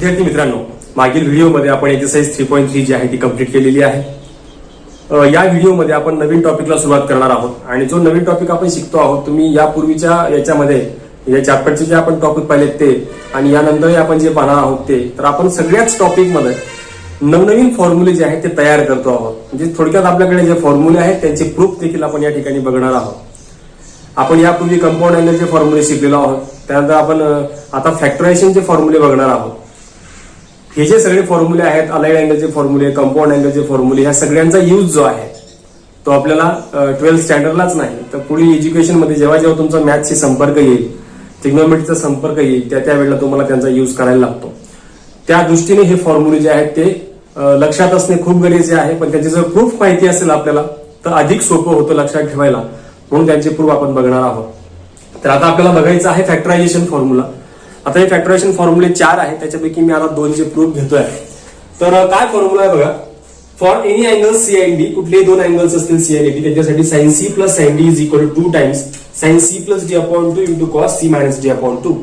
विद्यार्थी मित्रांनो, मागील व्हिडिओमध्ये आपण एक्सरसाइज 3.3 जी आहे ती कंप्लीट केलेली आहे. या व्हिडिओमध्ये आपण नवीन टॉपिकला सुरुवात करणार आहोत आणि जो नवीन टॉपिक आपण शिकतो आहोत, तुम्ही यापूर्वीच्या याच्यामध्ये या चॅप्टरचे जे आपण टॉपिक पाहिलेत ते आणि यानंतर आपण जे पाहणार आहोत ते, तर आपण सगळ्याच टॉपिकमध्ये नवनवीन फॉर्म्युले जे आहेत ते तयार करतो आहोत. म्हणजे थोडक्यात आपल्याकडे जे फॉर्म्युले आहेत त्यांचे प्रूफ देखील आपण या ठिकाणी बघणार आहोत. आपण यापूर्वी कंपाऊंड अँगलचे फॉर्म्युले शिकलेलो आहोत, त्यानंतर आपण आता फॅक्टरायझेशनचे फॉर्म्युले बघणार आहोत. हे जे सगळे फॉर्म्युले आहेत, अलाइड अँगलचे फॉर्म्युले, कंपाऊंड अँगलचे फॉर्म्युले, ह्या सगळ्यांचा यूज जो आहे तो आपल्याला 12th स्टँडर्डलाच नाही तर पुढील एज्युकेशनमध्ये जेव्हा जेव्हा तुमचा मॅथ्सशी संपर्क येईल, ट्रिग्नोमेट्रीचा संपर्क येईल, त्या वेळेला तुम्हाला त्यांचा यूज करायला लागतो. त्या दृष्टीने हे फॉर्म्युले जे आहेत ते लक्षात असणे खूप गरजेचे आहे. पण त्याची जर प्रूफ माहिती असेल आपल्याला तर अधिक सोपं होतं लक्षात ठेवायला, म्हणून त्यांचे प्रूफ आपण बघणार आहोत. तर आता आपल्याला बघायचं आहे फॅक्टरायझेशन फॉर्म्युला. आता हे फॅक्टरायझेशन फॉर्म्युले 4 आहेत, त्याच्यापैकी मी आता 2 चे प्रूफ घेतोय. तर काय फॉर्म्युला आहे बघा. For any angle C and D, कुठलेही दोन अँगल्स असतील सी आणि डी, त्याच्यासाठी sine C plus sine D is equal to 2 times sine C plus D upon 2 into cos C minus D upon 2.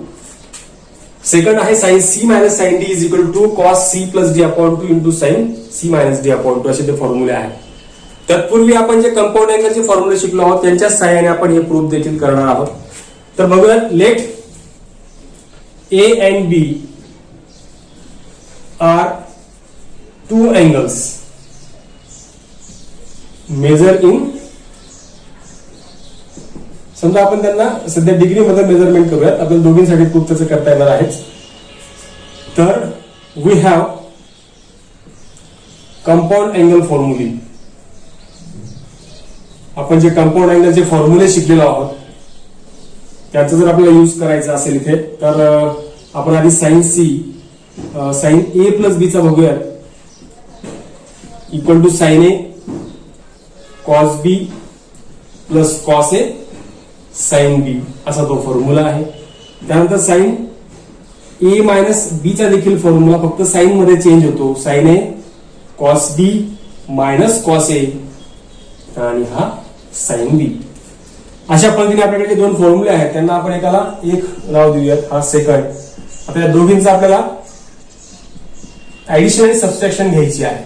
Second आहे sine C minus sine D is equal to cos C plus D upon 2 into sine C minus D upon 2. असे ते फॉर्म्युले आहेत. तत्पूर्वी आपण जे compound अँगलचे फॉर्म्युले शिकलो आहोत त्यांच्या सहाय्याने आपण हे प्रूफ देखील करणार आहोत. तर बघूया. Let A and B are two angles measure in, समजा आपण त्यांना सध्या डिग्री मध्ये मेजरमेंट करूयात, आपल्याला दोघींसाठी खूप त्याचं करता येणार आहे. तर वी हॅव कंपाऊंड अँगल फॉर्म्युले. आपण जे कंपाऊंड अँगलचे फॉर्म्युले शिकलेलो आहोत त्याचा जर आपल्याला यूज करायचा असेल इथे, तर आपण आधी sine C sine A plus B चा बघूयात. Equal to sine A cos B plus cos A sine B, असा तो फॉर्म्युला आहे. त्यानंतर साइन ए मायनस बी चा देखील फॉर्म्युला फक्त साइन मध्ये चेंज होतो. Sign A cos B minus cos A आणि हा साइन बी. अशा पद्धतीने आपल्याकडे दोन फॉर्म्युले आहेत, त्यांना आपण एकाला एक नाव देऊयात, हा सेकंड. आता या दोघींचा आपल्याला ऍडिशन आणि सबस्ट्रॅक्शन घ्यायची आहे.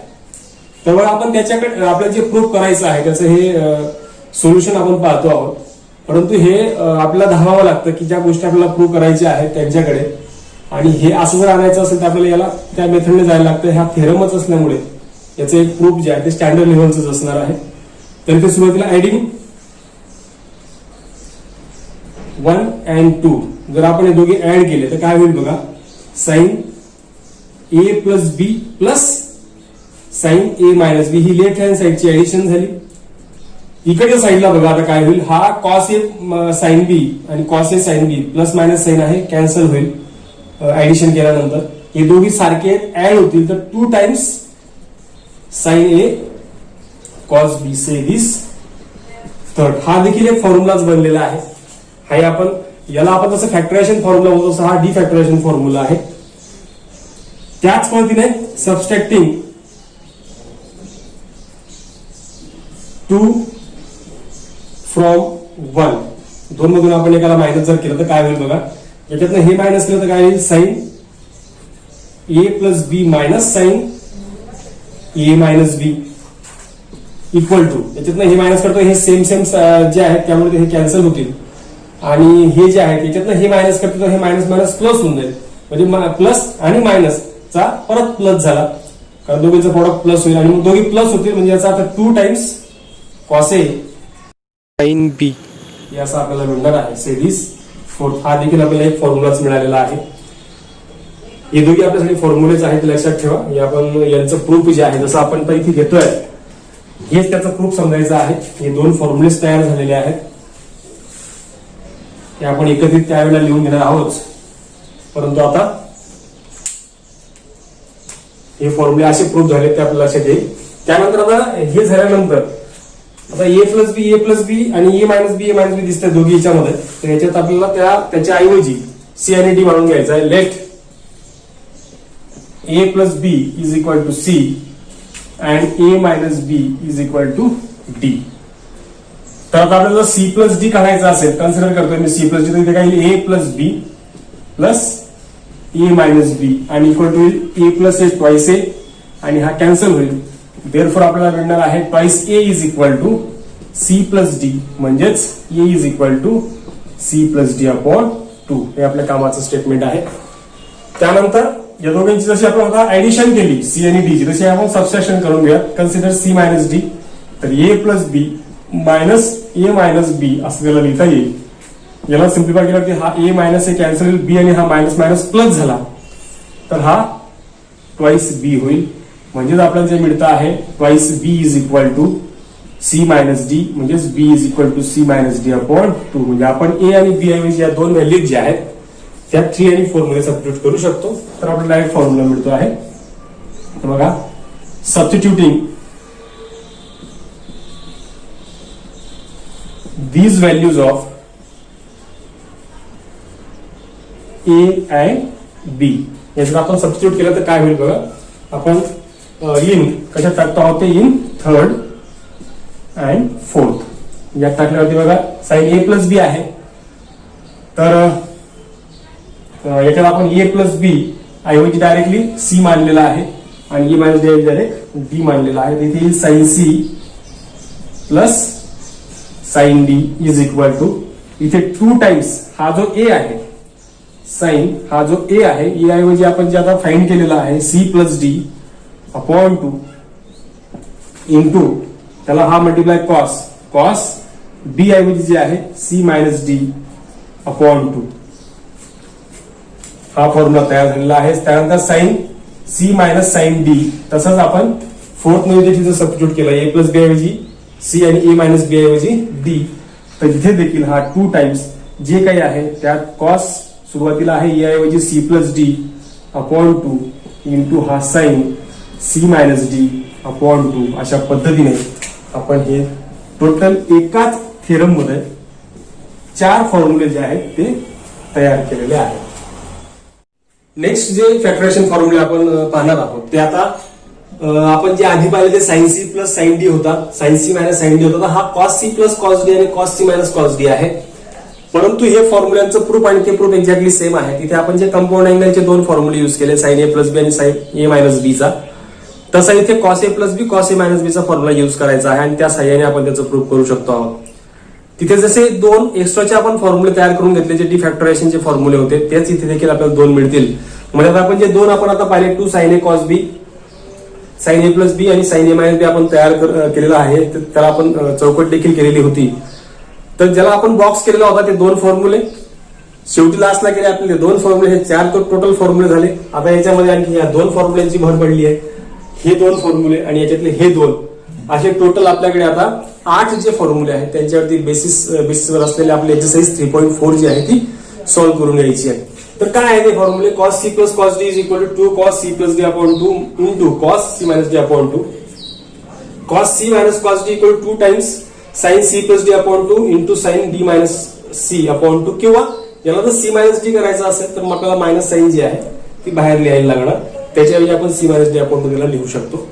त्यामुळे आपण त्याच्याकडे आपल्याला जे प्रूफ करायचं आहे त्याचं हे सोल्युशन आपण पाहतो आहोत. परंतु हे आपल्याला धावावं लागतं की ज्या गोष्टी आपल्याला प्रूव्ह करायच्या आहेत त्यांच्याकडे, आणि हे असं जर आणायचं असेल तर आपल्याला याला त्या मेथडने जायला लागतं. हा थेरमच असल्यामुळे याचं एक प्रूफ जे आहे ते स्टँडर्ड लेव्हलच असणार आहे. तर ते सुरुवातीला ऍडिंग 1 and 2 जर आपण हे दोघे ऍड केले तर काय होईल बघा. Sign A plus B plus sine A minus B, he left hand साइडची addition झाली. इकडच्या साईडला बघा आता काय होईल. हा कॉस ए साइन बी आणि cos A sine B plus minus sign आहे, कॅन्सल होईल ऍडिशन केल्यानंतर. हे दोघी सारखे ऍड होतील तर 2 times sign A cos B say this third. हा देखील एक फॉर्म्युलाच बनलेला आहे. हा आपण याला आपण जसं फॅक्टरायझेशन फॉर्म्युला होतो तसं हा डिफॅक्टरायझेशन फॉर्म्युला आहे. त्याच पद्धतीने सबस्ट्रॅक्टिंग 2 फ्रॉम 1, 2 मधून आपण एकाला मायनस जर केलं तर काय होईल बघा. याच्यातनं हे मायनस केलं तर काय होईल. Sine A plus B minus sine A minus B equal to, याच्यातनं हे मायनस करतो, हे सेम जे आहेत त्यामुळे हे कॅन्सल होतील. आणि हे जे आहे त्याच्यातनं हे मायनस करतो तर हे मायनस मायनस प्लस होऊन जाईल. म्हणजे प्लस आणि मायनस चा परत प्लस झाला, कारण दोघींचं प्रॉडक्ट प्लस होईल आणि मग दोघी प्लस होतील. म्हणजे याचा आता 2 टाइम्स कॉस ए साइन बी याचा आपल्याला मिळणार आहे से दिस फोर्थ. हा देखील आपल्याला एक फॉर्म्युलाच मिळालेला आहे. हे दोघी आपल्यासाठी फॉर्म्युलेच आहेत, लक्षात ठेवा. हे आपण यांचं प्रूफ जे आहे जसं आपण इथे घेतोय हेच त्याचा प्रूफ समजायचं आहे. हे 2 फॉर्म्युलेस तयार झालेले आहेत, ते आपण एकत्रित त्यावेळेला लिहून घेणार आहोत. परंतु आता हे फॉर्म्युले असे प्रूफ झाले ते आपल्याला लक्षात येईल. त्यानंतर आता हे झाल्यानंतर आता ए प्लस बी आणि ए मायनस बी दिसतात दोघी याच्यामध्ये. तर याच्यात आपल्याला त्याच्या ऐवजी सी आणि डी मानून घ्यायचा आहे. Let A plus B is equal to C and A minus B is equal to D. तर आता आपल्याला सी प्लस डी काढायचा असेल, कन्सिडर करतोय मी सी प्लस डी, तर इथे काय येईल. A plus B plus A minus B आणि equal to A plus A twice A आणि हा कॅन्सल होईल. देअरफॉर आपल्याला मिळणार आहे twice A is equal to C plus D, म्हणजेच A is equal to C plus D upon 2. हे आपल्या कामाचं स्टेटमेंट आहे. त्यानंतर या दोघांची जशी आपण आता ऍडिशन केली सी आणि डी ची, तशी आपण सबस्ट्रॅक्शन करून घेऊया. कन्सिडर सी मायनस डी, तर ए प्लस बी मायनस ए मायनस बी असं त्याला लिहिता येईल. याला सिम्प्लिफाय केल्यावरती हा ए मायनस ए कॅन्सल होईल, बी आणि हा मायनस मायनस प्लस झाला तर हा ट्वाइस बी होईल. म्हणजेच आपल्याला जे मिळतं आहे twice B is equal to C minus D, म्हणजेच B is equal to C minus D upon 2. म्हणजे आपण ए आणि बी ऐवजी या दोन व्हॅल्यूज ज्या आहेत त्या 3 आणि 4 मध्ये सबस्टिट्यूट करू शकतो. तर आपल्याला डायरेक्ट फॉर्म्युला मिळतो आहे. तर बघा, substituting these values of A and B याचं आपण सबस्टिट्यूट केलं तर काय होईल बघा. आपण इन कशात टाकतो आहोत ते इन थर्ड अँड फोर्थ यात टाकल्यावरती बघा साइन ए प्लस बी आहे. तर याच्यात आपण ए प्लस बी ऐवजी डायरेक्टली सी मानलेला आहे आणि A minus D direct D मानलेला आहे. तिथे येईल sine C plus sine D is equal to इथे 2 टाइम्स हा जो ए आहे साइन हा जो ए आहे ए ऐवजी आपण जे आता फाइंड केलेला आहे C plus D upon 2 into त्याला हा मल्टिप्लाय कॉस कॉस बी ऐवजी जे आहे सी मायनस डी अपॉन 2. हा फॉर्म्युला तयार झालेला आहे. त्यानंतर sine C minus sine D तसंच आपण फोर्थ मध्ये देखील सबस्टिट्यूट केलं ए प्लस बी ऐवजी सी आणि ए मायनस बी ऐवजी डी. तर तिथे देखील हा 2 टाइम्स जे काही आहे त्यात कॉस सुरुवातीला आहे ए ऐवजी C plus D upon 2 into हा sine C minus D upon 2. अशा पद्धतीने आपण हे टोटल एकाच थेरम मध्ये 4 फॉर्म्युले जे आहेत ते तयार केलेले आहेत. नेक्स्ट जे फॅक्टरेशन फॉर्म्युले आपण पाहणार आहोत ते आता आपण जे आधी पाहिले ते sine C plus sine D होता, sine C minus sine D होता. हा cos C plus cos D आणि cos C minus cos D आहे. परंतु हे फॉर्म्युल्यांचं प्रूफ आणि ते प्रूफ एक्झॅक्टली सेम आहे. तिथे आपण जे कंपाऊंड अँगलचे 2 फॉर्म्युले युज केले साइन ए प्लस बी आणि साइन ए मायनस बी चा, तसा इथे cos A plus B cos A minus बी चा फॉर्म्युला युज करायचा आहे आणि त्या साह्याने आपण त्याचं प्रूफ करू शकतो आहोत. तिथे जसे 2 एक्स्ट्राचे आपण फॉर्म्युले तयार करून घेतले जे डिफॅक्टरायझेशनचे फॉर्म्युले होते तेच इथे देखील आपल्याला 2 मिळतील. म्हणजे आता आपण जे 2 आपण आता पाहिले 2 sine A cos B sign A plus बी आणि साइन ए मायनस बी आपण तयार केलेला आहे. त्याला आपण चौकट देखील केलेली होती. तर ज्याला आपण बॉक्स केलेला होता ते 2 फॉर्म्युले शेवटी लास्टला केले आपले 2 फॉर्म्युले, हे 4 टोटल फॉर्म्युले झाले. आता याच्यामध्ये आणखी या 2 फॉर्म्युल्यांची भर पडली आहे. हे 2 फॉर्म्युले आणि याच्यातले हे 2 असे टोटल आपल्याकडे आता 8 जे फॉर्म्युले आहेत त्यांच्यावरती बेसिसवर असलेले आपले एक्सरसाइज 3.4 जी आहे ती सॉल्व्ह करून घ्यायची आहे. तर काय आहे ते फॉर्म्युले cos C plus cos D is equal to 2 cos C plus D upon 2 into cos C minus D upon 2. Cos C minus cos D equal 2 times sine C plus D upon 2 into sine D minus C upon 2. किंवा याला जर C minus D करायचं असेल तर मग आपल्याला minus sign जी आहे ती बाहेर लिहायला लागणार. त्याच्याऐवजी आपण सी मायनस डी अपॉन 2 त्याला लिहू शकतो.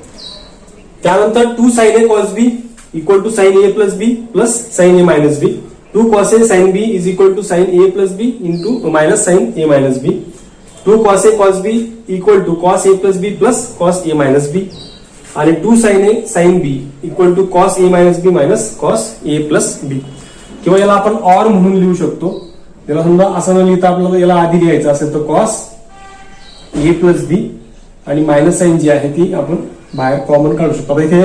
त्यानंतर 2 sine A cos B equal to sine A plus B plus sine A minus B. 2 cos a sin b is equal to sin a plus b into minus sin a minus b. 2 cos a cos b equal to cos a plus b plus cos a minus b. आणि 2 sin a sin b equal to cos a minus b minus cos a plus b. किंवा याला आपण और म्हणून लिहू शकतो. याला समजा असं न लिहिता आपल्याला याला आधी लिहायचं असेल तर cos a plus b आणि मायनस साइन जी आहे ती आपण बाहेर कॉमन काढू शकतो. आता इथे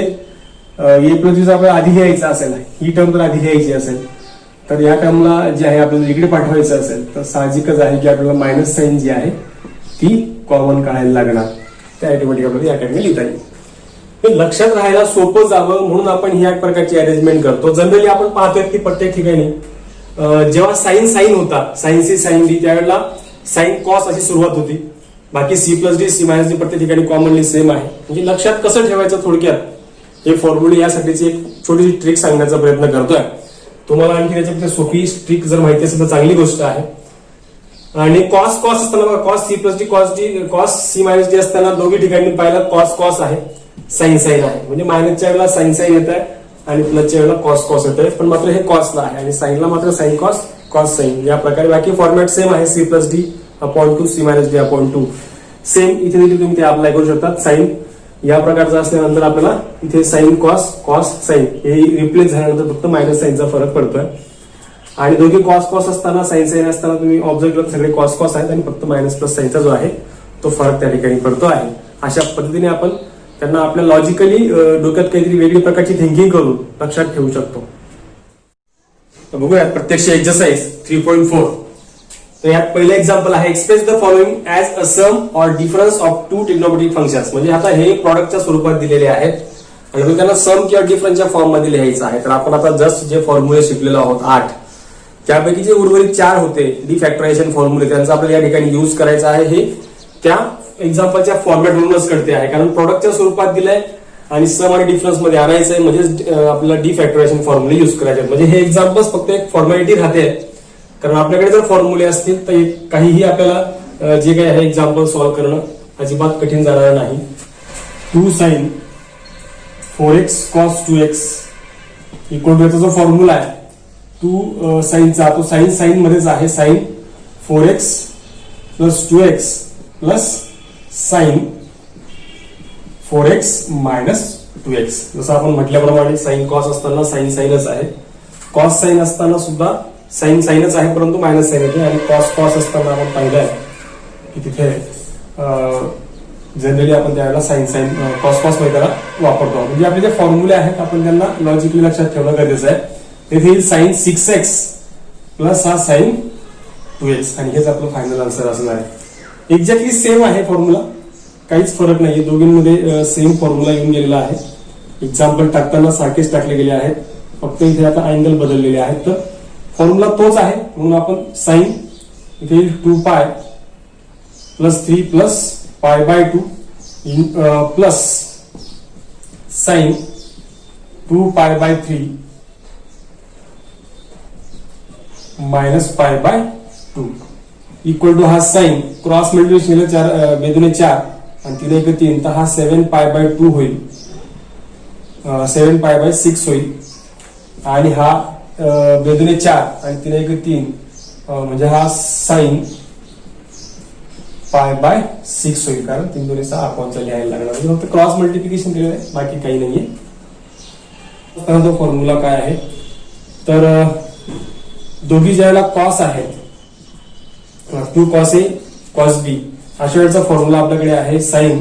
a plus b आपल्याला आधी लिहायचं असेल, ही टर्म तर आधी लिहायची असेल तर या टर्मला जे आहे आपल्याला इकडे पाठवायचं असेल तर साहजिकच आहे की आपल्याला मायनस साइन जी आहे ती कॉमन काढायला लागणार. त्या ऑटोमॅटिक आपल्याला या ठिकाणी लिहिता येईल. हे लक्षात राहायला सोपं जावं म्हणून आपण ही एक प्रकारची अरेंजमेंट करतो. जनरली आपण पाहतोय की प्रत्येक ठिकाणी जेव्हा साइन साइन होता साइन सी साइन डी त्यावेळेला साइन कॉस अशी सुरुवात होती. बाकी C plus D C minus D प्रत्येक ठिकाणी कॉमनली सेम आहे. म्हणजे लक्षात कसं ठेवायचं थोडक्यात हे फॉर्म्युले यासाठीची एक छोटीशी ट्रिक सांगण्याचा प्रयत्न करतोय. तुम्हाला आणखी त्याच्यापेक्षा सोपी ट्रिक जर माहिती असेल तर चांगली गोष्ट आहे. आणि कॉस कॉस असताना cos C plus D cos C minus D असताना दोघी ठिकाणी पाहिलं कॉस कॉस आहे साइन साइन आहे. म्हणजे मायनसच्या वेळेला साइन साइन येत आहे आणि प्लसच्या वेळेला कॉस कॉस येत आहे. पण मात्र हे कॉसला आहे आणि साइनला मात्र साइन कॉस कॉस साइन. या प्रकारे बाकी फॉर्मॅट सेम आहे C plus D upon two C minus D upon two. Same इथे देखील तुम्ही ते अप्लाय करू शकता. साइन या प्रकारचं असल्यानंतर आपल्याला इथे साइन कॉस कॉस साइन हे रिप्लेस झाल्यानंतर फक्त मायनस साइनचा फरक पडतोय. आणि दोघे कॉस कॉस असताना साइन साइन असताना तुम्ही ऑब्झर्व केलं सगळे कॉस कॉस आहेत आणि फक्त मायनस प्लस साइनचा जो आहे तो फरक त्या ठिकाणी पडतो आहे. अशा पद्धतीने आपण त्यांना आपल्या लॉजिकली डोक्यात काहीतरी वेगळी प्रकारची थिंकिंग करून लक्षात ठेवू शकतो. तर बघूयात प्रत्यक्ष एक्सरसाइज 3.4. तर यात पहिलं एक्झाम्पल आहे express the following as a sum or difference of two trigonometric functions. म्हणजे आता हे प्रॉडक्टच्या स्वरूपात दिलेले आहेत आणि आपण त्यांना सम किंवा डिफरन्सच्या फॉर्म मध्ये लिहायचं आहे. तर आपण आता जस्ट जे फॉर्म्युले शिकलेलो आहोत 8 त्यापैकी जे उर्वरित 4 होते डिफॅक्टरायझेशन फॉर्म्युले त्यांचा आपल्याला या ठिकाणी युज करायचा आहे. हे त्या एक्झाम्पलच्या फॉर्मॅट वरूनच कळते आहे कारण प्रॉडक्टच्या स्वरूपात दिलंय आणि सम आणि डिफरन्स मध्ये आणायचंय म्हणजे आपल्याला डिफॅक्टरायझेशन फॉर्म्युले युज करायचे म्हणजे हे एक्झाम्पल्स फक्त एक फॉर्मॅलिटी राहते. कारण आपल्याकडे जर फॉर्म्युले असतील तर काहीही आपल्याला जे काही आहे एक्झाम्पल सॉल्व्ह करणं अजिबात कठीण जाणार नाही. 2 sin 4x cos 2x equal to याचा जो फॉर्म्युला आहे 2 साइनचा तो साइन साइन मध्येच आहे. Sine 4x plus 2x plus sine 4x minus 2x. जसं आपण म्हटल्याप्रमाणे साइन कॉस असताना साइन साइनच आहे. कॉस साइन असताना सुद्धा साइन साइनच आहे परंतु मायनस साइन येते आणि कॉस कॉस असताना आपण पाहिलंय की तिथे जनरली आपण त्यावेळेला साइन साइन कॉस कॉस मध्ये त्याला वापरतो. म्हणजे आपले जे फॉर्म्युले आहेत आपण त्यांना लॉजिकली लक्षात ठेवणं गरजेचं आहे. तिथे साइन 6x प्लस हा साइन 2x आणि हेच आपलं फायनल आन्सर असणार आहे. एक्झॅक्टली सेम आहे फॉर्म्युला काहीच फरक नाहीये दोघींमध्ये सेम फॉर्म्युला येऊन गेलेला आहे. एक्झाम्पल टाकताना सारखेच टाकले गेले आहेत फक्त इथे आता अँगल बदललेले आहेत. तर फॉर्म्युला तोच आहे म्हणून आपण साइन इथे 2 pi plus 3 plus pi by 2 plus sine 2 pi by 3 minus pi by 2 equal to हा साइन क्रॉस मल्टिप्लिकेशन 4 बेदुने 4 आणि 3 1 3 तर हा 7 पाय बाय 2 होईल 7 पाय बाय 6 होईल आणि हा बेदुने 4 आणि 3 1 3 म्हणजे हा साइन पाय बाय 6 होईल कारण 3 2 6 अपॉनचा लिहायला लागणार म्हणजे फक्त क्रॉस मल्टिप्लिकेशन केलेलं आहे बाकी काही नाहीये. तो फॉर्म्युला काय आहे तर दोघी ज्याला कॉस आहेत 2 cos A cos B अशा वेळेचा फॉर्म्युला आपल्याकडे आहे sine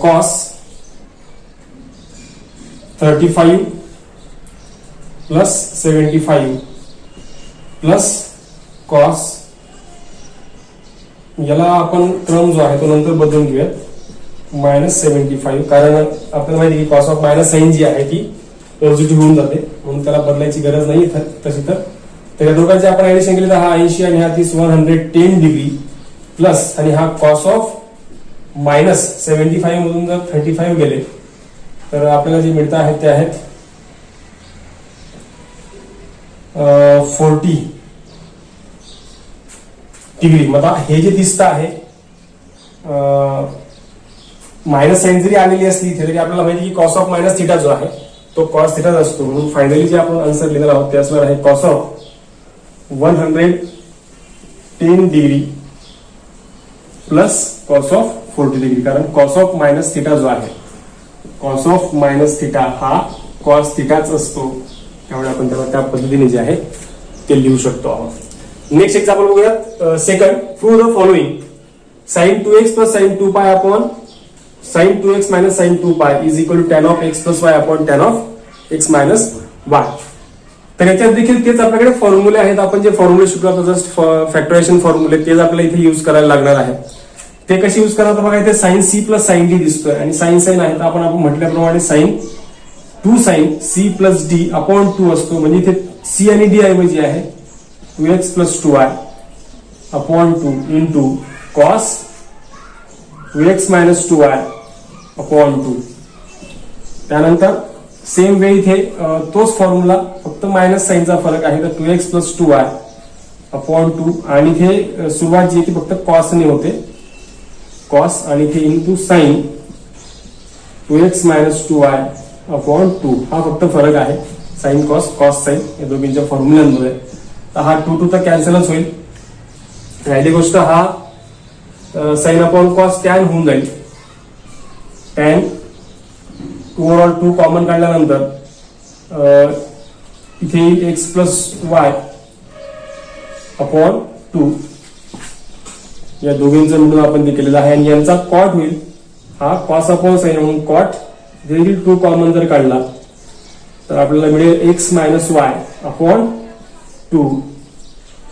cos 35 plus 75 plus cos याला आपण क्रम जो आहे तो नंतर बदलून घेऊयात मायनस 75 कारण आपल्याला माहिती की कॉस ऑफ मायनस साइन जी आहे ती पॉझिटिव्ह होऊन जाते म्हणून त्याला बदलायची गरज नाही तशी. तर या दोघांचे आपण ऍडिशन केले तर हा 80 आणि हा 30 110 डिग्री प्लस आणि हा कॉस ऑफ मायनस 75 मधून जर 35 गेले तर आपल्याला जे मिळत आहेत ते आहेत 40 डिग्री. मग हे जे दिसतं आहे मायनस साइन जरी आलेली असली तरी आपल्याला माहिती की कॉस ऑफ मायनस थिटा जो आहे तो कॉस थिटाच असतो म्हणून फायनली जे आपण आन्सर लिहिलेला आहोत ते असणार आहे cos of 110 degree plus cos of 40 degree कारण कॉस ऑफ मायनस थिटा जो आहे कॉस ऑफ मायनस थिटा हा कॉस थिटाच असतो त्यामुळे आपण त्याला त्या पद्धतीने जे आहे ते लिहू शकतो आहोत. नेक्स्ट एक्झाम्पल बघूयात. Second prove the following sine 2x plus sine 2 pi upon sine 2x minus sine 2 pi is equal to tan of x plus y upon tan of x minus y. तर याच्यात देखील तेच आपल्याकडे फॉर्म्युले आहेत. आपण जे फॉर्म्युले शिकलो जस्ट फॅक्टरायझेशन फॉर्म्युले तेच आपल्याला इथे युज करायला लागणार आहे. ते कसे युज करणार बघा इथे sine c plus sine d दिसतोय आणि साइन साइन आहे तर आपण म्हटल्याप्रमाणे sine 2 sine c plus d upon 2 असतो म्हणजे इथे c आणि d ऐवजी आहे 2x plus 2y upon 2 into cos 2x minus 2y upon 2. त्यानंतर सेम वे इथे तोच फॉर्म्युला फक्त मायनस साइनचा फरक आहे तर 2x प्लस 2y अपॉन 2 आणि इथे सुरुवात जी ती फक्त कॉसने होते कॉस आणि इथे into sine 2x minus 2y upon 2 हा फक्त फरक आहे साइन कॉस कॉस साइन या दोघींच्या फॉर्म्युलांमध्ये. तर हा 2 2 तर कॅन्सलच होईल राहिली गोष्ट हा साइन अपॉन कॉस टॅन होऊन जाईल. टॅन ओव्हरऑल 2 कॉमन काढल्यानंतर इथे येईल एक्स प्लस वाय अपॉन 2. या दोघींचं मिळून आपण ते केलेलं आहे आणि यांचा कॉट होईल. हा कॉस अपॉन साइन म्हणून कॉट देखील 2 कॉमन जर काढला तर आपल्याला मिळेल एक्स मायनस वाय अपॉन 2.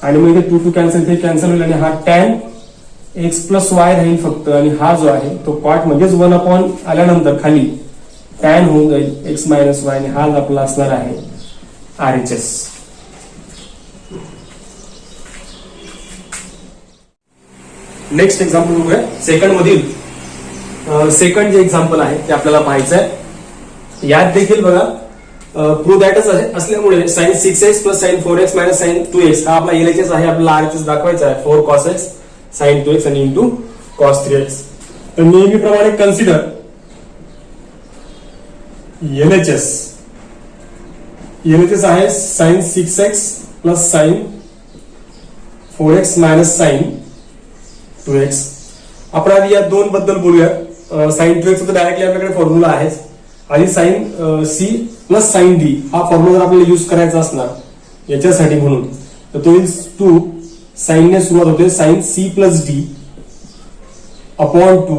आणि मग इथे 2 2 कॅन्सल, ते कॅन्सल होईल आणि हा टॅन एक्स प्लस वाय राहील फक्त. आणि हा जो आहे तो कॉट मध्येच 1 अपॉन आल्यानंतर खाली टॅन होऊन जाईल एक्स मायनस वाय आणि हाच आपला असणार आहे RHS. नेक्स्ट एक्झाम्पल बघूया. सेकंड मधील सेकंड जे एक्झाम्पल आहे ते आपल्याला पाहायचं आहे. यात देखील बघा प्रूव्ह दॅटच असल्यामुळे sine 6x plus sine 4x minus sine 2x हा आपला LHS आहे. आपल्याला RHS दाखवायचा आहे. 4 cos x साइन 2x आणि इंटू cos 3x. तर नेहमीप्रमाणे कन्सिडर LHS. LHS आहे sine 6x plus sine 4x minus sine 2x. आपण आधी या 2 बद्दल बोलूया. साइन 2x तर डायरेक्टली आपल्याकडे फॉर्म्युला आहे. आणि sine C plus sine D हा फॉर्म्युला जर आपल्याला युज करायचा असणार याच्यासाठी म्हणून तर तो येईल 2 साइन ने सुरुवात होते sine C plus D upon 2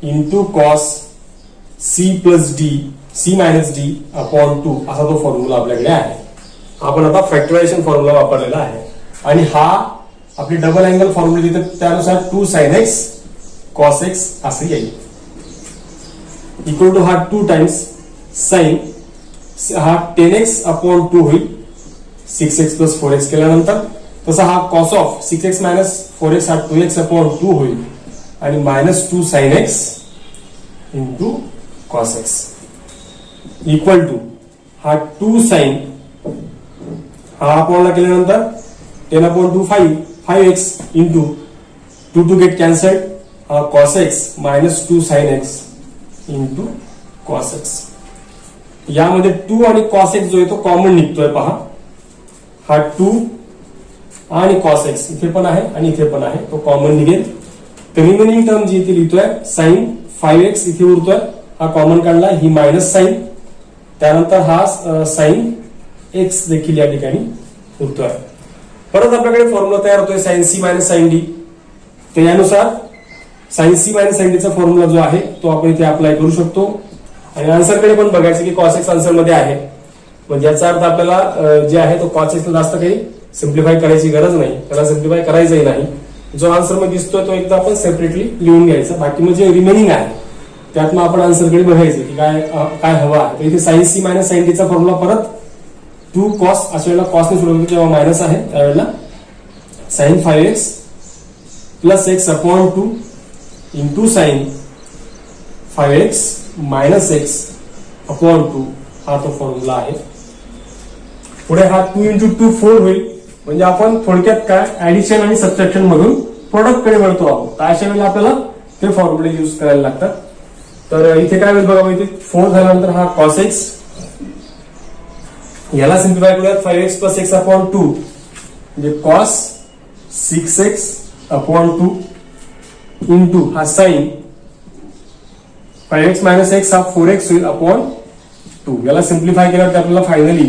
into cos C plus D C minus D upon 2 असा तो फॉर्म्युला आपल्याकडे आहे. आपण आता फॅक्टरायझेशन फॉर्म्युला वापरलेला आहे. आणि हा आपली डबल अँगल फॉर्म्युला देतात त्यानुसार 2 साइन एक्स कॉस एक्स असं येईल. इक्वल टू हा 2 टाइम्स साइन हा 10x अपॉन 2 होईल 6x प्लस 4x केल्यानंतर. तसा हा cos of 6x minus 4x हा 2x अपॉन 2 होईल आणि minus 2 sine X into cos X equal to हा 2 साइन हा अपॉनला केल्यानंतर 10 upon 2 5x into 2 to get cancelled हा cos X minus 2 sine X into cos X. यामध्ये 2 आणि कॉस एक्स जो आहे तो कॉमन निघतोय पहा. हा 2 आणि कॉस एक्स इथे पण आहे आणि इथे पण आहे तो कॉमन निघेल. तर रिमेनिंग टर्म जी इथे लिहितोय साइन 5x इथे उरतोय हा कॉमन काढला ही मायनस साइन त्यानंतर हा साइन एक्स देखील या ठिकाणी उरतोय. परत आपल्याकडे फॉर्म्युला तयार होतोय sine C minus sine D. तर यानुसार साइन सी मायनस साइन डीचा फॉर्म्युला जो आहे तो आपण इथे अप्लाय करू शकतो. आणि आन्सरकडे पण बघायचं की कॉस एक्स आन्सर मध्ये आहे. म्हणजे याचा अर्थ आपल्याला जे आहे तो कॉस एक्स जास्त काही सिम्प्लिफाय करायची गरज नाही. त्याला सिम्प्लिफाय करायचंही नाही. जो आन्सर मध्ये दिसतोय तो एकदा आपण सेपरेटली लिहून घ्यायचा. बाकी म्हणजे रिमेनिंग आहे त्यात मग आपण आन्सरकडे बघायचं की काय हवं आहे. तर इथे साइन सी मायनस साइन डीचा फॉर्म्युला परत 2 कॉस अशा वेळेला कॉसने सुरू होतो जेव्हा मायनस आहे त्यावेळेला sine 5x plus X upon 2 into sine 5x minus X upon 2 हा तो फॉर्म्युला आहे. पुढे हा 2 इंटू 2 4 होईल. म्हणजे आपण थोडक्यात काय ऍडिशन आणि सबट्रॅक्शन मधून प्रोडक्ट कडे वळतो आहोत. तर अशा वेळेला आपल्याला ते फॉर्म्युले युज करायला लागतात. तर इथे काय होईल बघा इथे 4 झाल्यानंतर हा कॉस एक्स याला सिम्प्लिफाय करूयात 5x प्लस एक्स अपॉन 2 म्हणजे कॉस 6x अपॉन 2 इंटू हा साइन 5x मायनस एक्स हा 4x होईल अपॉन 2. याला सिम्प्लिफाय केल्यावर आपल्याला फायनली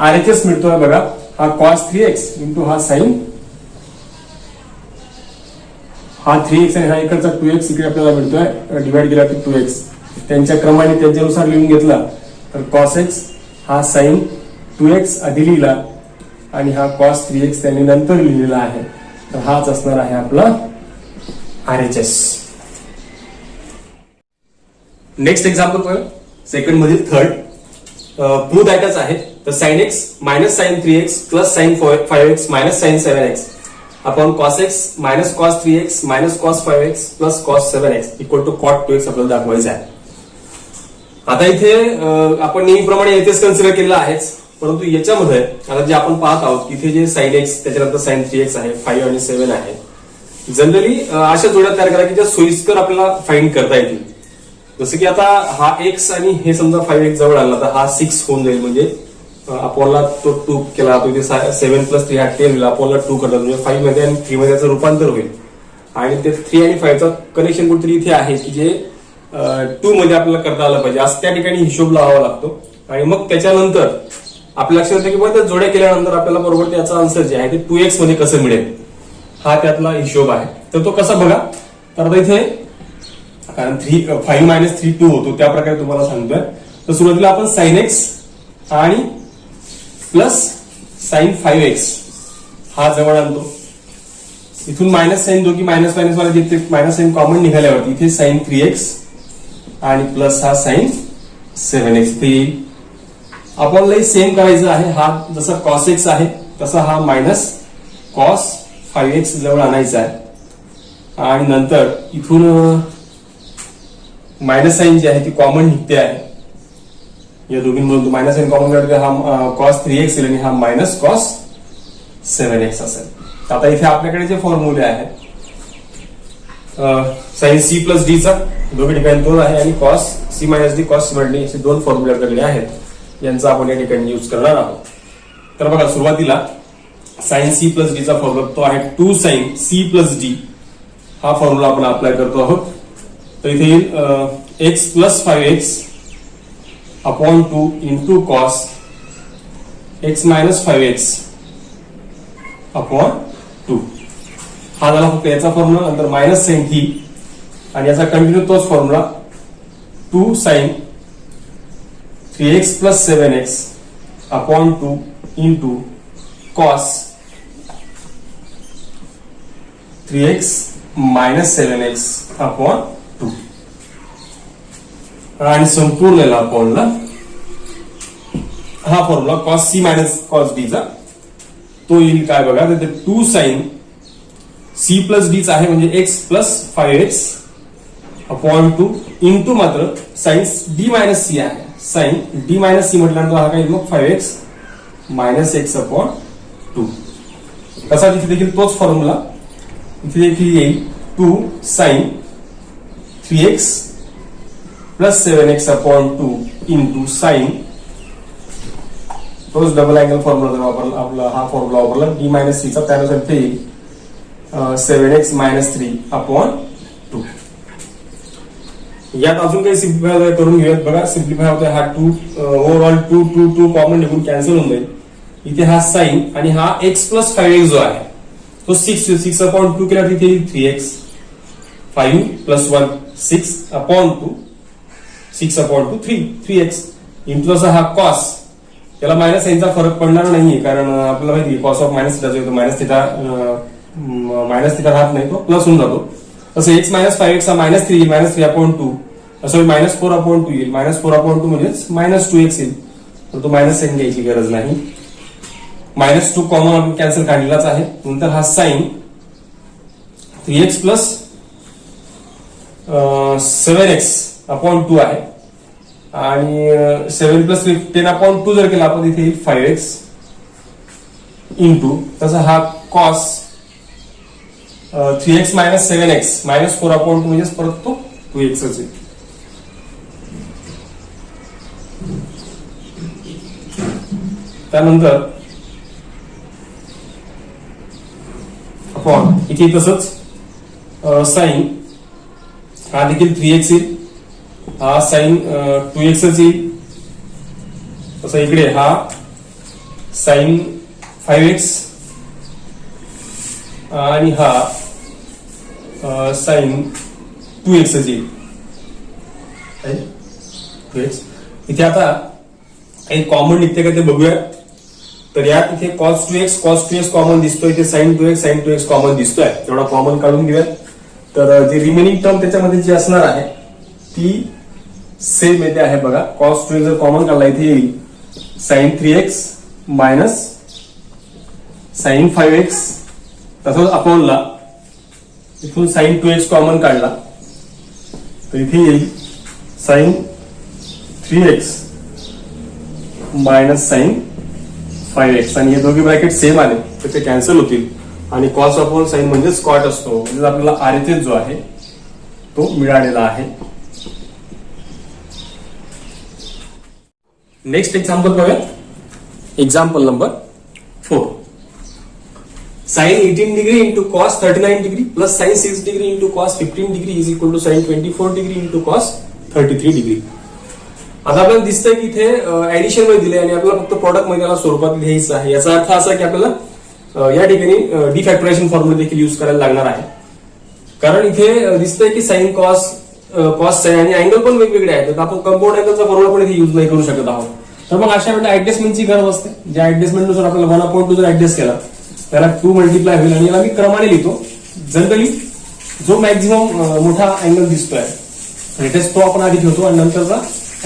RHS मिळतोय बघा हा cos 3x इंटू हा साइन हा 3x आणि हा इकडचा 2x इकडे आपल्याला मिळतोय डिवाइड केला तर 2x. त्यांच्या क्रमाने त्यांच्यानुसार लिहून घेतला तर cos x हा साइन 2x आधी लिहिला आणि हा cos 3x त्यांनी नंतर लिहिलेला आहे. तर हाच असणार आहे आपला RHS. नेक्स्ट एक्झाम्पल सेकंड मधील थर्ड प्रूव्ह दॅटच आहे. तर sine X minus sine 3x plus sine 5x minus sine 7x upon cos X minus cos 3x minus cos 5x plus cos 7x equal to cot 2x आपल्याला दाखवायचं आहे. आता इथे आपण नेहमीप्रमाणे येथेच कन्सिडर केलेलं आहेच. परंतु याच्यामध्ये आता जे आपण पाहत आहोत इथे जे साइन एक्स त्याच्यानंतर साइन 3x आहे 5 आणि 7 आहे. जनरली अशा जोड्या तयार करा की ज्या सोयीस्कर आपल्याला फाइंड करता येतील. जसं की आता हा एक्स आणि हे समजा 5x जवळ आला तर हा 6 होऊन जाईल म्हणजे अपॉनला तो 2 केला तो इथे 7 + 3 हा 10 होईल. अपॉनला 2 करतात म्हणजे 5 मध्ये आणि 3 मध्ये याचं रूपांतर होईल. आणि ते 3 आणि 5 चा कनेक्शन कुठेतरी इथे आहे की जे 2 मध्ये आपल्याला करता आलं पाहिजे असं त्या ठिकाणी हिशोब लावावा लागतो. आणि मग त्याच्यानंतर आपल्या लक्षात येतं की बघा त्या जोड्या केल्यानंतर आपल्याला बरोबर त्याचा आन्सर जे आहे ते 2x मध्ये कसं मिळेल हा त्यातला हिशोब आहे. तर तो कसा बघा, तर आता इथे कारण 5 - 3 2 होतो त्या प्रकारे तुम्हाला सांगतोय. तर सुरुवातीला आपण sin x आणि प्लस sin 5x हा जवळ आणतो. इथून मायनस साइन दोघी मायनस मायनस वाले जिथे मायनस साइन कॉमन निघाल्यावरती इथे sin 3x आणि प्लस हा sin 7x इथे येईल. आपल्याला सेम करायचं आहे. हा जसा cos x आहे तसा हा मायनस cos 5x जवळ आणायचा आहे. आणि नंतर इथून मायनस साइन जी आहे ती कॉमन निघते आहे. या दोघींमधून मायनस साइन कॉमन काढते हा cos 3x येईल आणि हा मायनस cos 7x असेल. आता इथे आपल्याकडे जे फॉर्म्युले आहेत sin c + d चा दोघी ठिकाणी तोच आहे आणि cos c - d cos c - d असे दोन फॉर्म्युले आपल्याकडे आहेत. यांचा आपण या ठिकाणी यूज करणार आहोत. तर बघा सुरुवातीला sin c + d चा फॉर्म्युला तो आहे 2 sin c + d हा फॉर्म्युला आपण अप्लाय करतो आहोत. तर इथे येईल x + 5x upon 2 into cos x - 5x upon 2 हा झाला फक्त याचा फॉर्म्युला. नंतर मायनस साइन ही आणि याचा कंटिन्यू तोच formula 2 sin 3x + 7x upon 2 into cos 3x - 7x upon 2 आणि संपूर्ण अपॉनला हा formula cos c - cos d चा तो येईल काय बघा, तर 2 sin c + d चा आहे म्हणजे x + 5x अपॉन 2 इंटू मात्र sin d - c आहे. sin d - c म्हटल्यानंतर हा काय मग 5x - x अपॉन 2. तसा तिथे देखील तोच फॉर्म्युला इथे देखील येईल 2 sin 3x + 7x upon 2 into sin तोच डबल अँगल फॉर्म्युला वापरला आपला हा फॉर्म्युला वापरला d - c चा त्यानुसार ते येईल 7x - 3 अपॉन 2. यात अजून काही सिम्प्लिफाय करून घेऊयात. बघा सिम्प्लिफाय होतोय हा 2 ओव्हरऑल 2 2 2 कॉमन निघून कॅन्सल होऊन जाईल. इथे हा साइन आणि हा x + 5x जो आहे तो 6 अपॉन 2 केला तिथे 3x 5 + 1 6 upon 2 6 upon 2 3x into असा हा cos याला मायनस साइनचा फरक पडणार नाहीये कारण आपल्याला माहिती आहे cos ऑफ मायनस थिटा जो येतो मायनस थिटा राहत नाही तो प्लस होऊन जातो. तसं x - 5x हा -3 3 अपॉन 2 असं -4 अपॉन 2 येईल. -4 अपॉन 2 म्हणजे -2x येईल. तर तो मायनस साइन घ्यायची गरज नाही. -2 कॉमन आपण कॅन्सल काढलेलाच आहे. नंतर हा साइन 3x + 7x अपॉन 2 आहे आणि 7 + 3 10 अपॉन 2 जर केला आपण इथे 5x इंटू तसा हा cos 3x - 7x -4 अपॉन 2 म्हणजे परत तो 2x असेल. त्यानंतर अपॉन इथे तसंच साइन हा देखील 3x येईल. हा साइन 2x येईल. तसं इकडे हा साइन 5x आणि हा साइन 2x येईल. इथे आता काही कॉमन निघते का ते बघूया. तर यात इथे cos 2x कॉमन दिसतोय. इथे sin 2x कॉमन दिसतोय. तेवढा कॉमन काढून घेऊया. तर जे रिमेनिंग टर्म त्याच्यामध्ये जी असणार आहे ती सेम येते आहे बघा. cos 2x जर कॉमन काढला इथे येईल sin 3x minus sin 5x तसंच अपॉनला इथून sin 2x कॉमन काढला तर इथे येईल sin 3x minus sin 5x आणि हे दोघे ब्रॅकेट सेम आले तर ते कॅन्सल होतील आणि cos अपॉन sin म्हणजेच cot असतो. म्हणजे आपल्याला RHS जो आहे तो मिळालेला आहे. नेक्स्ट एक्झाम्पल बघूया. Example number 4. Sine 18 degree into cos 39 degree plus sine 6 degree into cos 15 degree is equal to sine 24 degree into cos 33 degree. आता आपल्याला दिसतंय की इथे ऍडिशन मध्ये दिले आणि आपल्याला फक्त प्रॉडक्ट मध्ये त्याला स्वरूपात लिहायचं आहे. याचा अर्थ असा की आपल्याला या ठिकाणी डिफॅक्टरायझेशन फॉर्म्युला देखील युज करायला लागणार आहे. कारण इथे दिसतंय की साइन कॉस साइन आणि अँगल पण वेगवेगळे आहेत. तर आपण कंपाऊंड अँगलचा फॉर्म्युला पण इथे युज नाही करू शकत आहोत. तर मग अशा वेळेला ऍडजस्टमेंटची गरज असते. ज्या ऍडजस्टमेंटनुसार आपल्याला 1/2 जर ऍडजस्ट केला त्याला 2 मल्टिप्लाय होईल आणि याला मी क्रमाने लिहितो. जनरली जो मॅक्झिमम मोठा अँगल दिसतोय तो आपण आधी ठेवतो आणि नंतरचा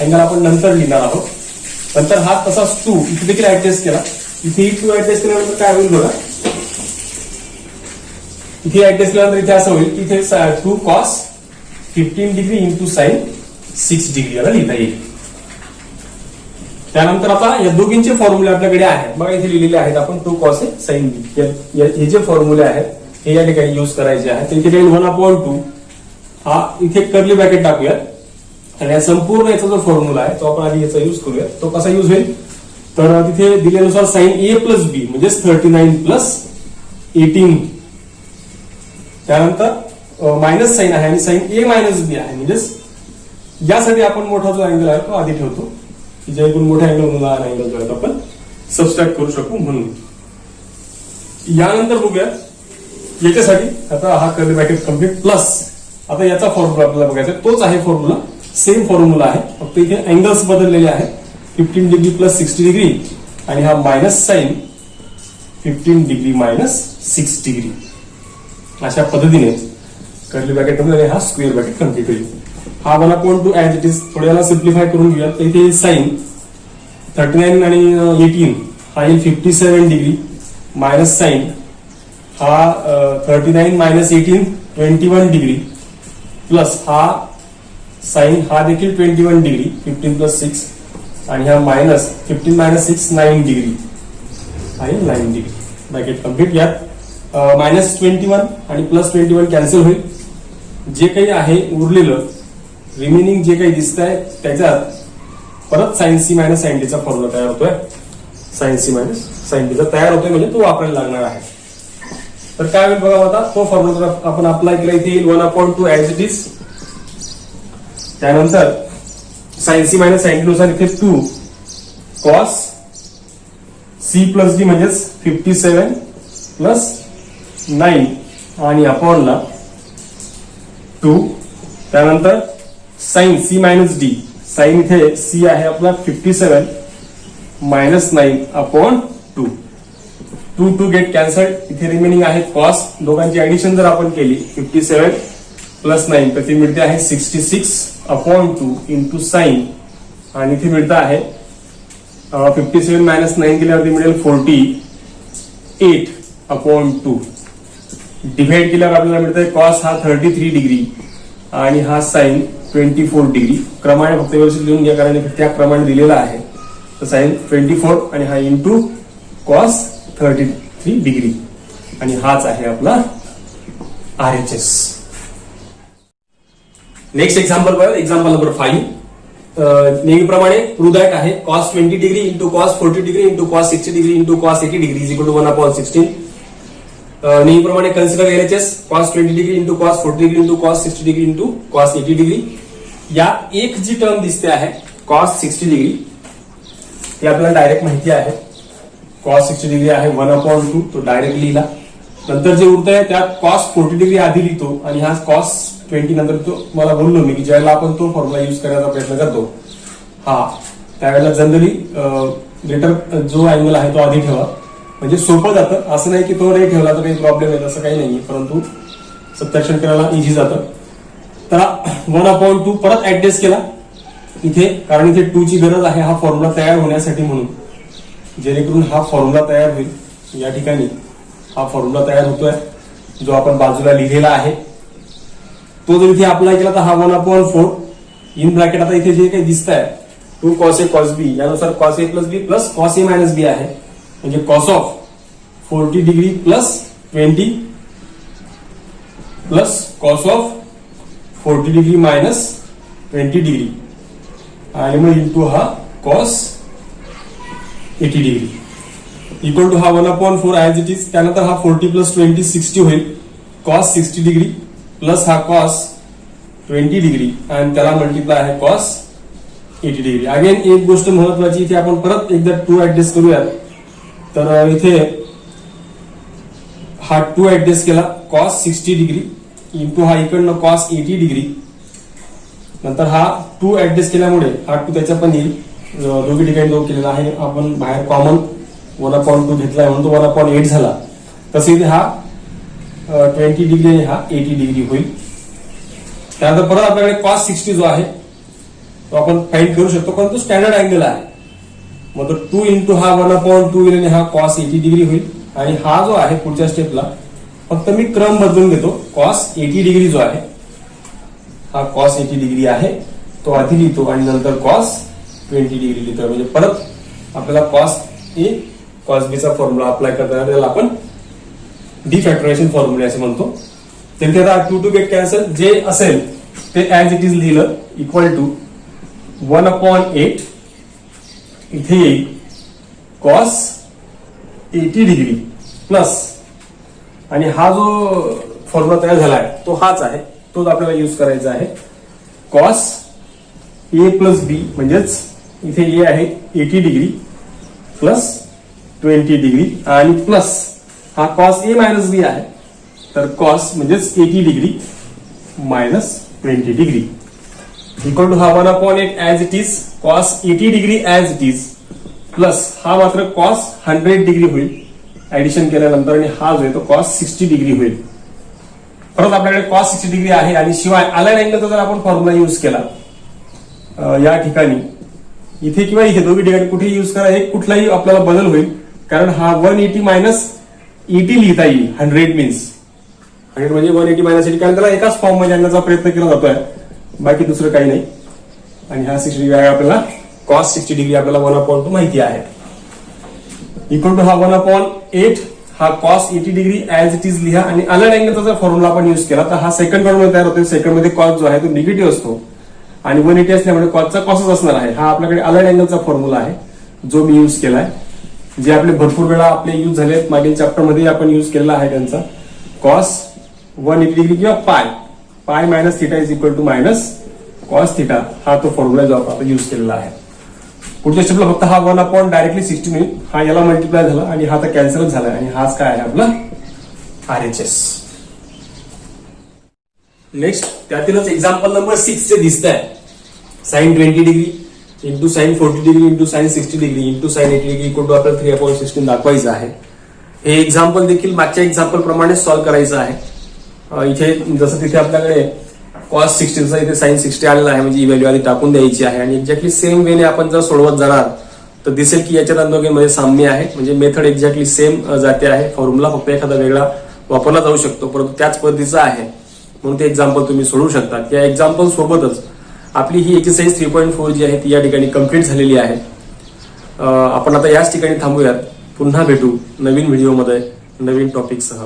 अँगल आपण नंतर लिहिणार आहोत. नंतर हा तसाच 2 इथे देखील ऍडजस्ट केला. इथे 2 ऍडजस्ट केल्यानंतर काय होईल बघा. इथे ऍडजस्ट केल्यानंतर इथे असं होईल की इथे 2 cos 15 degree into sign 6 degree याला लिहिता येईल. त्यानंतर आता या दोघींचे फॉर्म्युले आपल्याकडे आहेत बघा. इथे लिहिलेले आहेत आपण 2 कॉस ए साइन बी. हे जे फॉर्म्युले आहेत हे या ठिकाणी युज करायचे आहेत. इथे 1/2 हा इथे कर्ली ब्रॅकेट टाकूयात आणि या संपूर्ण याचा जो फॉर्म्युला आहे तो आपण आधी याचा युज करूयात. तो कसा युज होईल तर तिथे दिल्यानुसार साइन ए प्लस बी म्हणजेच 39 प्लस 18. त्यानंतर मायनस साइन आहे आणि साइन ए मायनस बी आहे म्हणजेच यासाठी आपण मोठा जो अँगल आहे तो आधी ठेवतो की जेणेकरून मोठ्या अँगल लहान अँगल जो आहे तो आपण सबस्ट्रॅक्ट करू शकू म्हणून. यानंतर बघूया याच्यासाठी आता हा कर्ली ब्रॅकेट कम्प्लीट प्लस आता याचा फॉर्म्युला आपल्याला बघायचा तोच आहे फॉर्म्युला. सेम फॉर्म्युला आहे फक्त इथे अँगल्स बदललेले आहेत. 15 डिग्री प्लस 60 डिग्री आणि हा minus sine 15 degree minus 6 degree. अशा पद्धतीने कर्ली ब्रॅकेट मध्ये हा स्क्वेअर ब्रॅकेट कम्प्लीट होईल. हा 1/2 ऍज इट इज थोड्याला सिम्प्लिफाय करून घेऊया. तर इथे साइन 39 आणि 18 हा येईल 57 डिग्री मायनस साइन हा 39 मायनस 18 21 डिग्री प्लस हा साइन हा देखील 21 डिग्री 15 प्लस 6 आणि हा मायनस 15 मायनस 6 9 डिग्री आहे 9 डिग्री. Bracket complete. यात मायनस 21 आणि प्लस 21 कॅन्सल होईल. जे काही आहे उरलेलं रिमेनिंग जे काही दिसत आहे त्याच्यात परत साइन सी मायनस साइन डीचा फॉर्म्युला तयार होतोय. साइन सी मायनस साइन डीचा तयार होतोय म्हणजे तो वापरायला लागणार आहे. तर काय होईल बघा आता तो फॉर्म्युला आपण अप्लाय केला. इथे येईल 1/2 ऍज इट इज. त्यानंतर sine C minus sine D नुसार इथे 2 कॉस सी प्लस डी म्हणजेच 57 प्लस 9 आणि अपॉनला 2. त्यानंतर sine C minus D sine इथे सी आहे आपला 57 मायनस 9 अपॉन 2. 2 get cancelled. इथे रिमेनिंग आहे कॉस. दोघांची ऍडिशन जर आपण केली 57 प्लस 9 तर ती मिळते आहे 66 अपॉन 2 इंटू साइन आणि इथे मिळतं आहे 57 मायनस 9 केल्यावरती मिळेल 48 अपॉन 2. डिव्हाइड केल्यावर आपल्याला मिळतंय कॉस हा 33 डिग्री आणि हा साइन 24 डिग्री. क्रमाने फक्त व्यवस्थित लिहून घ्या कारण त्या क्रमाने दिलेला आहे. तर साइन 24 आणि हा इंटू कॉस 33 डिग्री आणि हाच आहे आपला RHS. नेक्स्ट एक्झाम्पल बघा. Example number 5. नेहमीप्रमाणे प्रूव्ह दॅट आहे cos 20 degree into cos 40 degree into cos 60 degree into cos 80 degree is equal to 1/16. नेहमीप्रमाणे consider LHS cos 20 degree into cos 40 degree into cos 60 degree into cos 80 degree. या एक जी term दिसते आहे cos 60 degree ती आपल्याला direct माहिती आहे. Cos 60 degree आहे 1/2 तो डायरेक्ट लिहिला. नंतर जे उरत आहे त्यात कॉस 40 डिग्री आधी लिहितो आणि हा कॉस 20 नंतर तो मला बोललो मी की ज्यावेळेला आपण तो फॉर्म्युला युज करण्याचा प्रयत्न करतो त्यावेळेला जनरली ग्रेटर जो अँगल आहे तो आधी ठेवा म्हणजे सोपं जातं. असं नाही की तो नाही ठेवला तर काही प्रॉब्लेम येत असं काही नाहीये परंतु सबट्रॅक्शन करायला इझी जातं. तर 1/2 परत ऍडजस्ट केला इथे कारण इथे 2 ची गरज आहे हा फॉर्म्युला तयार होण्यासाठी म्हणून जेणेकरून हा फॉर्म्युला तयार होईल. या ठिकाणी हा फॉर्म्युला तयार होतोय जो आपण बाजूला लिहिलेला आहे तो जर इथे अप्लाय केला तर हा 1/4 इन ब्रॅकेट. आता इथे जे काही दिसत आहे 2 कॉस ए कॉस बी यानुसार cos A plus B plus cos A minus B आहे म्हणजे cos of 40 degree plus 20 plus cos of 40 degree minus 20 degree आणि मग इंटू हा कॉस 80 डिग्री. इक्वल टू हा 1/4 ॲज इट इज. त्यानंतर हा 40 प्लस 20 60 होईल. कॉस 60 डिग्री प्लस हा कॉस 20 डिग्री आणि त्याला मल्टिप्लाय आहे कॉस 80 डिग्री. अगेन एक गोष्ट महत्वाची, इथे आपण परत एकदा 2 ऍडजस्ट करूयात. तर इथे हा 2 ऍडजस्ट केला कॉस 60 डिग्री इंटू हा इकडनं कॉस 80 डिग्री. नंतर हा 2 ऍडजस्ट केल्यामुळे हा 2 त्याच्या पण येईल. दोघी ठिकाणी 2 केलेला आहे. आपण बाहेर कॉमन 1/2 घेतलाय म्हणून तो 1/8 झाला. तसे इथे हा 20 डिग्री आणि हा 80 डिग्री होईल. त्यानंतर परत आपल्याकडे कॉस 60 जो आहे तो आपण फाइंड करू शकतो, पण तो स्टँडर्ड अँगल आहे. मग तो 2 इंटू हा 1/2 येईल आणि हा कॉस 80 डिग्री होईल. आणि हा जो आहे पुढच्या स्टेपला फक्त मी क्रम बदलून घेतो. कॉस 80 डिग्री जो आहे हा कॉस 80 डिग्री आहे तो आधी लिहितो आणि नंतर कॉस 20 डिग्री लिहितो. म्हणजे परत आपल्याला कॉस ए कॉस बी चा फॉर्म्युला अप्लाय करता येईल. त्याला आपण डिफॅक्टरायझेशन फॉर्म्युला असे म्हणतो. तिथे आता 2 गेट कॅन्सल, जे असेल ते ऍज इट इज लिहिलं इक्वल टू 1/8 इथे येईल कॉस 80 डिग्री प्लस आणि हा जो फॉर्म्युला तयार झाला आहे तो हाच आहे, तोच आपल्याला यूज करायचा आहे. कॉस ए प्लस बी म्हणजेच इथे ए आहे 80 डिग्री प्लस 20 डिग्री आणि प्लस हा कॉस ए मायनस बी आहे. तर कॉस म्हणजेच 80 degree minus 20 degree equal to हा 1/8 as it is cos 80 degree as it is plus हा मात्र कॉस 100 डिग्री होईल ऍडिशन केल्यानंतर आणि हा जो आहे तो कॉस 60 डिग्री होईल. परत आपल्याकडे कॉस 60 डिग्री आहे आणि शिवाय अलाइन अँगलचा जर आपण फॉर्म्युला यूज केला या ठिकाणी इथे किंवा इथे दोघी ठिकाणी कुठे यूज करा, एक कुठलाही आपल्याला बदल होईल. कारण हा 180 मायनस 80 लिहिता येईल. 100 मीन्स 100 म्हणजे 180 मायनस 80, कारण त्याला एकाच फॉर्म मध्ये आणण्याचा प्रयत्न केला जातोय, बाकी दुसरं काही नाही. आणि हा 60 डिग्री आहे आपल्याला कॉस 60 डिग्री आपल्याला 1/2 माहिती आहे. इक्वल टू हा 1/8 हा cos 80 degree as it is लिहा आणि अलाइन अँगलचा जर फॉर्म्युला आपण यूज केला तर हा सेकंड मध्ये तयार होतो. सेकंड मध्ये कॉस जो आहे तो निगेटिव्ह असतो आणि 180 असल्यामुळे कॉसचा कॉसच असणार आहे. हा आपल्याकडे अलाइन अँगलचा फॉर्म्युला आहे जो मी यूज केलाय, जे आपले भरपूर वेळा आपले यूज झाले मागील चॅप्टर मध्ये आपण यूज केलेला आहे. त्यांचा कॉस 180 डिग्री किंवा pi minus theta is equal to minus cos theta हा तो फॉर्म्युला जो आपण यूज केलेला आहे. पुढच्या स्टेपला फक्त हा 1/8 डायरेक्टली 60 होईल. हा याला मल्टिप्लाय झाला आणि हा तर कॅन्सलच झाला आणि हाच काय आहे आपला RHS. नेक्स्ट त्यातीलच एक्झाम्पल नंबर 6 जे दिसत आहे, sine 20 degree into sine 40 degree into sine 60 degree into sine 80 degree equal to आपल्याला 3/16 दाखवायचं आहे. हे एक्झाम्पल देखील मागच्या एक्झाम्पल प्रमाणे सॉल्व्ह करायचं आहे. इथे जसं तिथे आपल्याकडे कॉस 60 इथे साइन 60 आलेला आहे, म्हणजे ही व्हॅल्यू आधी टाकून द्यायची आहे आणि एक्झॅक्टली सेम वेने आपण जर सोडवत जाणार तर दिसेल की याच्या दोघांमध्ये साम्य आहे. म्हणजे मेथड एक्झॅक्टली सेम जाते आहे. फॉर्म्युला फक्त एखादा वेगळा वापरला जाऊ शकतो, परंतु त्याच पद्धतीचा आहे म्हणून ते एक्झाम्पल तुम्ही सोडवू शकता. या एक्झाम्पल सोबतच आपली ही एक्सरसाइज 3.4 जी आहे ती या ठिकाणी कंप्लीट झालेली आहे. आपण आता याच ठिकाणी थांबूयात. पुन्हा भेटू नवीन व्हिडिओमध्ये नवीन टॉपिकसह.